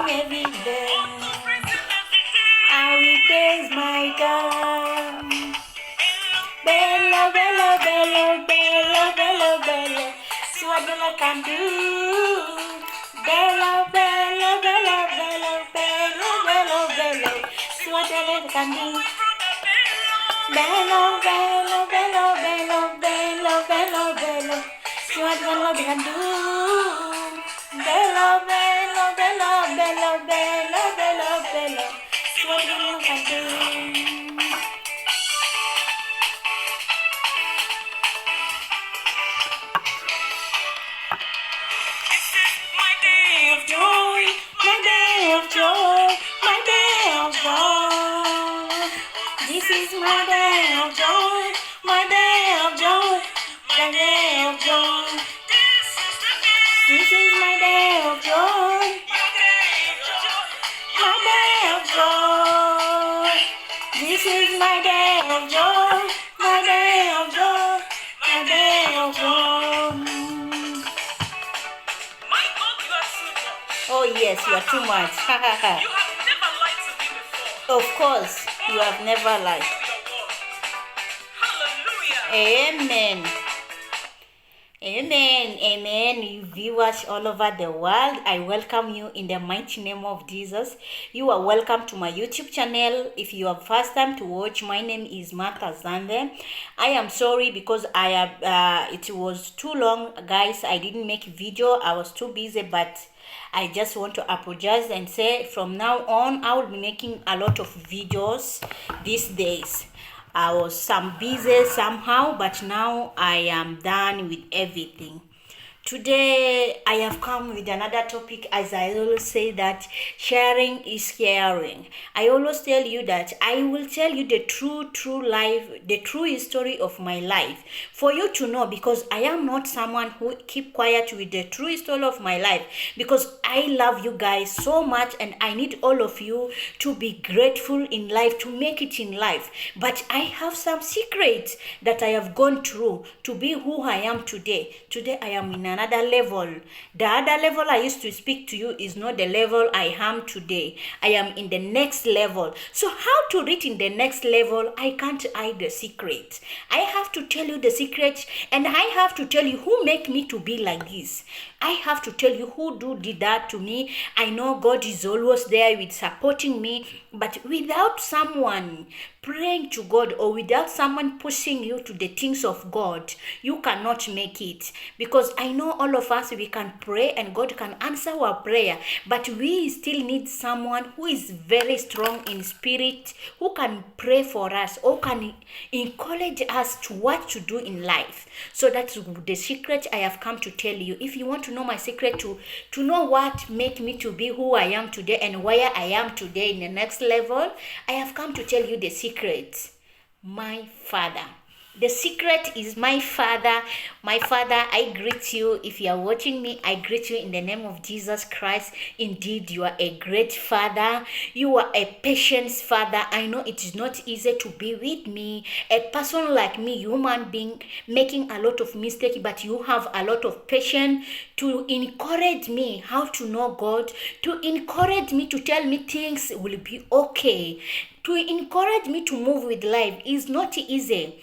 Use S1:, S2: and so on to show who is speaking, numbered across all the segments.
S1: every day. I will praise my God. Bello, bello, bello, bello, bello, bello. See what the Lord can do. Bello, bello, bello, bello, bello, bello, bello. See what the Lord can do. Bello, bello, bello, bello, bello, bello, bello. See what the Lord can do. Bello, bello, bello, bello, bello, bello, bello. See what the Lord can do. Joy, my day of joy, my day of joy. This is my day of joy, my day of joy, my day of joy. This is my day of joy, my day of joy. This is my day of joy, my day of joy, my day of joy. Oh yes, you are too much. Ha ha ha. You have never lied to me before. Of course, you have never lied. Hallelujah. Amen. Amen. Amen. You viewers all over the world, I welcome you in the mighty name of Jesus. You are welcome to my YouTube channel. If you are first time to watch, my name is Martha Zande. I am sorry because I have it was too long, guys. I didn't make video. I was too busy, but I just want to apologize and say from now on I will be making a lot of videos these days. I was some busy somehow, but now I am done with everything. Today I have come with another topic. As I always say that sharing is caring. I always tell you that I will tell you the true life, the true story of my life for you to know, because I am not someone who keep quiet with the true story of my life, because I love you guys so much and I need all of you to be grateful in life, to make it in life. But I have some secrets that I have gone through to be who I am today. Today I am in another level. The other level I used to speak to you is not the level I am today. I am in the next level. So how to reach in the next level? I can't hide the secret. I have to tell you the secret, and I have to tell you who make me to be like this. I have to tell you who did that to me. I know God is always there with supporting me, but without someone praying to God or without someone pushing you to the things of God, you cannot make it. Because I know all of us, we can pray and God can answer our prayer, but we still need someone who is very strong in spirit, who can pray for us or can encourage us to what to do in life. So that's the secret I have come to tell you. If you want to know my secret, to know what make me to be who I am today and where I am today in the next level, I have come to tell you the secret. My Father. The secret is my Father. My Father, I greet you. If you are watching me, I greet you in the name of Jesus Christ. Indeed, you are a great Father. You are a patient Father. I know it is not easy to be with me. A person like me, human being, making a lot of mistakes, but you have a lot of patience to encourage me how to know God, to encourage me, to tell me things will be okay, to encourage me to move with life. Is not easy.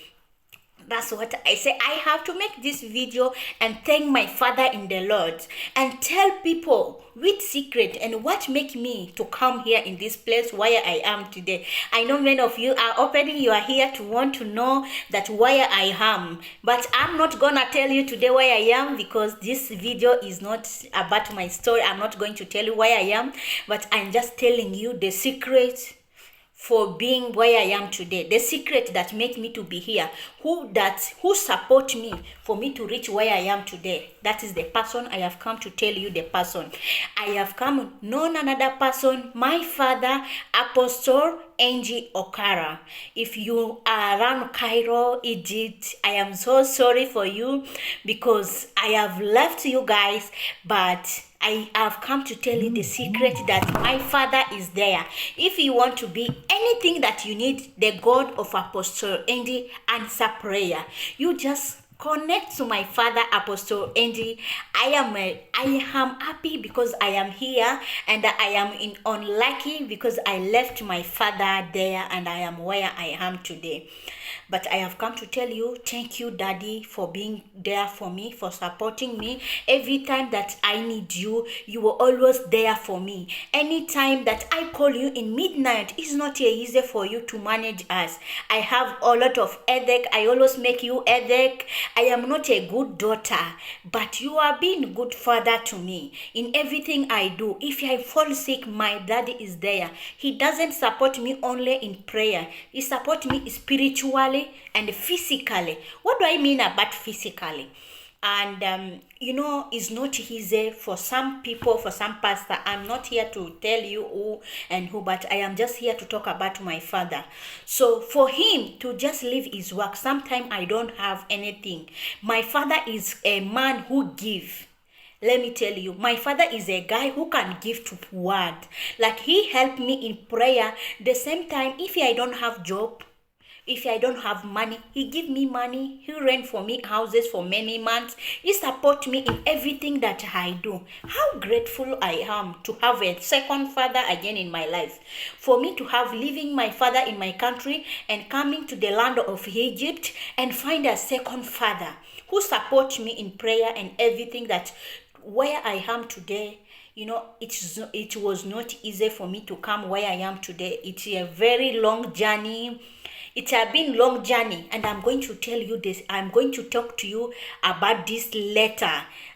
S1: That's what I say. I have to make this video and thank my Father in the Lord and tell people with secret and what make me to come here in this place where I am today. I know many of you are opening your ear to want to know that where I am, but I'm not gonna tell you today where I am, because this video is not about my story. I'm not going to tell you where I am, but I'm just telling you the secret for being where I am today, the secret that make me to be here, who support me for me to reach where I am today. That is the person I have come to tell you. The person I have come, none another person, my father, Apostle Angie Okara. If you are around Cairo, Egypt, I am so sorry for you because I have left you guys, but I have come to tell you the secret that my Father is there. If you want to be anything that you need, the God of Apostle Andy answer prayer. You just connect to my father, Apostle Angie. I am happy because I am here, and I am in unlucky because I left my father there and I am where I am today. But I have come to tell you, thank you, Daddy, for being there for me, for supporting me. Every time that I need you, you were always there for me. Anytime that I call you in midnight, it's not easy for you to manage us. I have a lot of headache. I always make you headache. I am not a good daughter, but you are being a good father to me. In everything I do, if I fall sick, my daddy is there. He doesn't support me only in prayer. He supports me spiritually and physically. What do I mean about physically? And it's not easy for some people, for some pastor. I'm not here to tell you who and who, but I am just here to talk about my father. So for him to just leave his work, sometimes I don't have anything. My father is a man who give. Let me tell you, my father is a guy who can give to word. Like, he helped me in prayer. The same time, if I don't have job, if I don't have money, he give me money. He rent for me houses for many months. He support me in everything that I do. How grateful I am to have a second father again in my life. For me to have leaving my father in my country and coming to the land of Egypt and find a second father who supports me in prayer and everything, that where I am today. It was not easy for me to come where I am today. It's a very long journey. It has been long journey, and I'm going to tell you this. I'm going to talk to you about this later,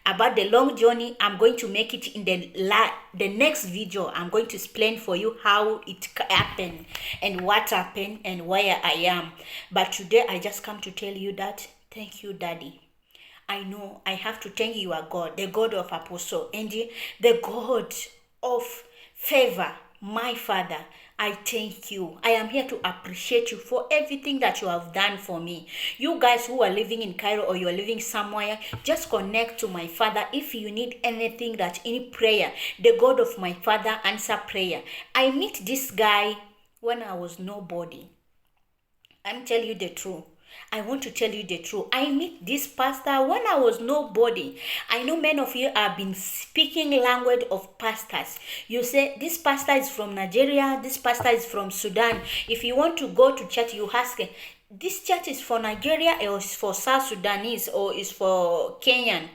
S1: about the long journey. I'm going to make it in the next video. I'm going to explain for you how it happened and what happened and where I am. But today I just come to tell you that thank you, Daddy. I know I have to thank you, our God, the God of Apostle Angie, the God of favor, my Father. I thank you. I am here to appreciate you for everything that you have done for me. You guys who are living in Cairo or you are living somewhere, just connect to my father. If you need anything, that any prayer, the God of my father answer prayer. I meet this guy when I was nobody. I'm telling you the truth. I want to tell you the truth. I meet this pastor when I was nobody. I know many of you have been speaking language of pastors. You say, this pastor is from Nigeria, this pastor is from Sudan. If you want to go to church, you ask, this church is for Nigeria or is for South Sudanese or is for Kenyan?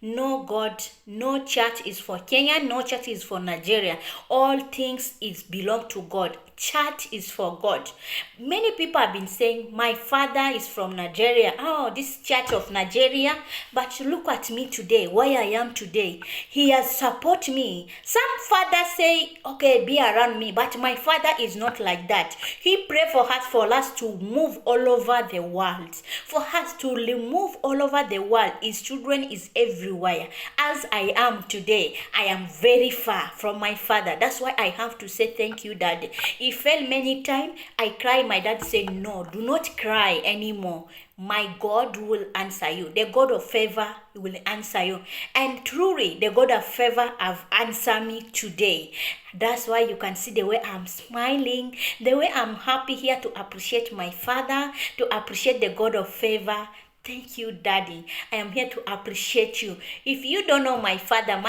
S1: No, God, no church is for Kenya, no church is for Nigeria. All things is belong to God. Church is for God. Many people have been saying, my father is from Nigeria. Oh, this church of Nigeria. But look at me today, where I am today. He has supported me. Some fathers say, okay, be around me. But my father is not like that. He pray for us to move all over the world. For us to move all over the world. His children is everywhere. As I am today, I am very far from my father. That's why I have to say thank you, Daddy. He fell many times. I cry. My dad said, no, do not cry anymore. My God will answer you. The God of favor will answer you. And truly, the God of favor have answered me today. That's why you can see the way I'm smiling, the way I'm happy here to appreciate my father, to appreciate the God of favor. Thank you, Daddy. I am here to appreciate you. If you don't know my father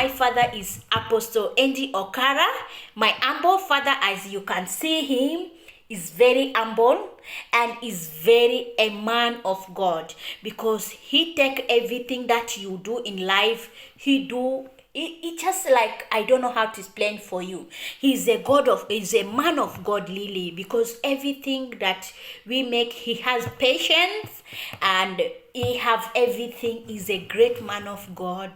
S1: is Apostle Angie Okara. My humble father, as you can see him, is very humble and is very a man of God, because he take everything that you do in life, he do. It just like, I don't know how to explain for you. He's a man of God, really, because everything that we make, he has patience and he have everything. He's a great man of God.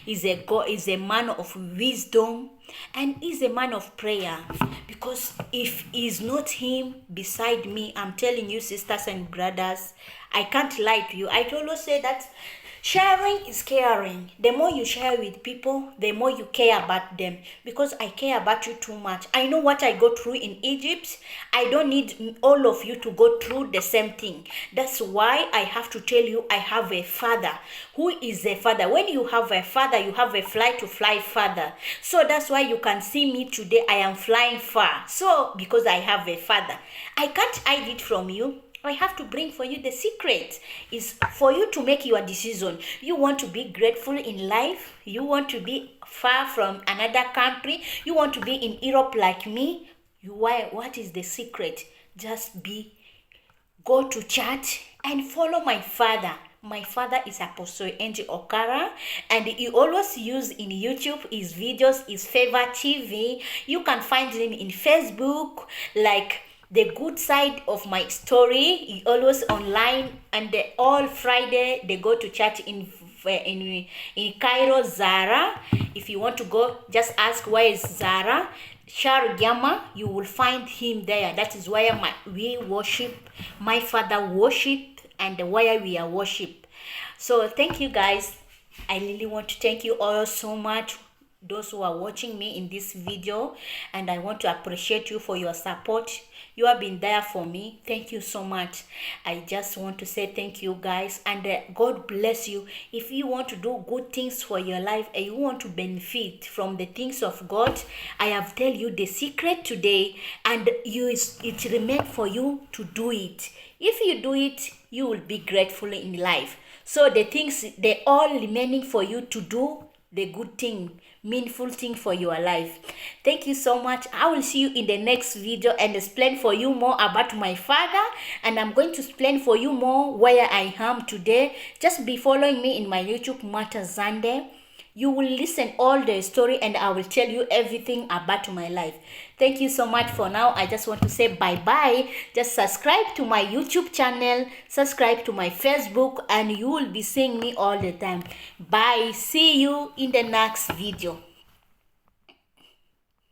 S1: He's a man of wisdom, and he's a man of prayer. Because if he's not him beside me, I'm telling you, sisters and brothers, I can't lie to you. I always say that sharing is caring. The more you share with people, the more you care about them. Because I care about you too much. I know what I go through in Egypt. I don't need all of you to go through the same thing. That's why I have to tell you, I have a father. Who is a father? When you have a father, you have a fly to fly father. So that's why you can see me today. I am flying far. So because I have a father, I can't hide it from you. I have to bring for you the secret is for you to make your decision. You want to be grateful in life. You want to be far from another country. You want to be in Europe like me. What is the secret? Just go to church and follow my father. My father is Apostle Angie Okara, and he always use in YouTube his videos, his favorite TV. You can find him in Facebook, like the good side of my story. He always online, and all Friday they go to church in Cairo, Zara. If you want to go, just ask where is Zara. Shargama, you will find him there. That is where we worship, my father worship, and where we are worship. So thank you guys. I really want to thank you all so much, those who are watching me in this video, and I want to appreciate you for your support. You have been there for me. Thank you so much. I just want to say thank you guys, and God bless you. If you want to do good things for your life and you want to benefit from the things of God, I have tell you the secret today, and it remains for you to do it. If you do it, you will be grateful in life. So the things, they all remaining for you to do the good thing, meaningful thing for your life. Thank you so much. I will see you in the next video and explain for you more about my father, and I'm going to explain for you more where I am today. Just be following me in my YouTube, Martha Zande. You will listen all the story, and I will tell you everything about my life. Thank you so much for now. I just want to say bye-bye. Just subscribe to my YouTube channel, subscribe to my Facebook, and you will be seeing me all the time. Bye. See you in the next video.